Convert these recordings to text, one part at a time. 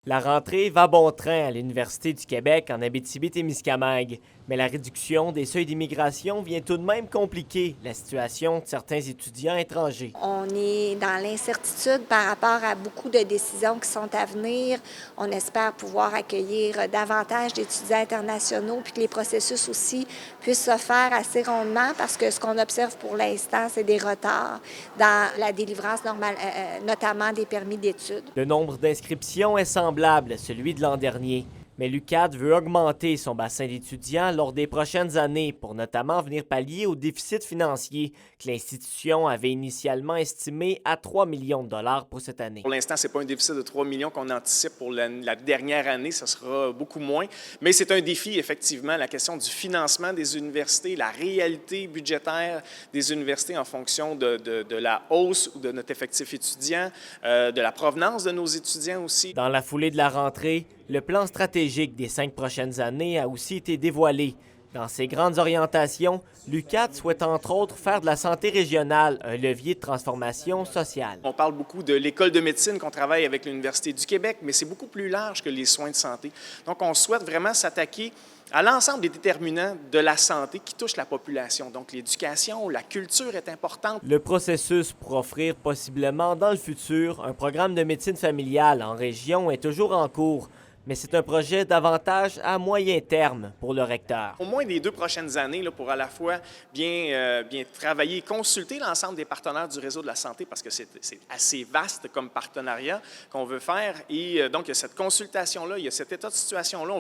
La rentrée va bon train à l'Université du Québec en Abitibi-Témiscamingue, mais la réduction des seuils d'immigration vient tout de même compliquer la situation de certains étudiants étrangers. On est dans l'incertitude par rapport à beaucoup de décisions qui sont à venir. On espère pouvoir accueillir davantage d'étudiants internationaux puis que les processus aussi puissent se faire assez rondement parce que ce qu'on observe pour l'instant, c'est des retards dans la délivrance normale, notamment des permis d'études. Le nombre d'inscriptions est semblable à celui de l'an dernier, mais l'UQAD veut augmenter son bassin d'étudiants lors des prochaines années pour notamment venir pallier au déficit financier que l'institution avait initialement estimé à 3 millions de dollars pour cette année. Pour l'instant, ce n'est pas un déficit de 3 millions qu'on anticipe pour la dernière année, ce sera beaucoup moins. Mais c'est un défi, effectivement, la question du financement des universités, la réalité budgétaire des universités en fonction de la hausse de notre effectif étudiant, de la provenance de nos étudiants aussi. Dans la foulée de la rentrée, le plan stratégique des 5 prochaines années a aussi été dévoilé. Dans ses grandes orientations, l'UQAD souhaite entre autres faire de la santé régionale un levier de transformation sociale. On parle beaucoup de l'école de médecine qu'on travaille avec l'Université du Québec, mais c'est beaucoup plus large que les soins de santé. Donc, on souhaite vraiment s'attaquer à l'ensemble des déterminants de la santé qui touchent la population. Donc, l'éducation, la culture est importante. Le processus pour offrir possiblement dans le futur un programme de médecine familiale en région est toujours en cours. Mais c'est un projet davantage à moyen terme pour le recteur. Au moins les 2 prochaines années, pour à la fois bien travailler, consulter l'ensemble des partenaires du réseau de la santé, parce que c'est assez vaste comme partenariat qu'on veut faire. Et donc, il y a cette consultation-là, il y a cet état de situation-là.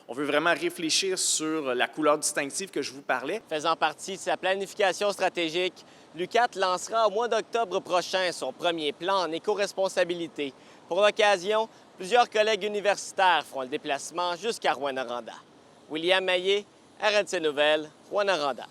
On veut vraiment réfléchir sur la couleur distinctive que je vous parlais. Faisant partie de sa planification stratégique, l'UQAD lancera au mois d'octobre prochain son premier plan en éco-responsabilité. Pour l'occasion, plusieurs collègues universitaires feront le déplacement jusqu'à Rouyn-Noranda. William Maillé, RNC Nouvelles, Rouyn-Noranda.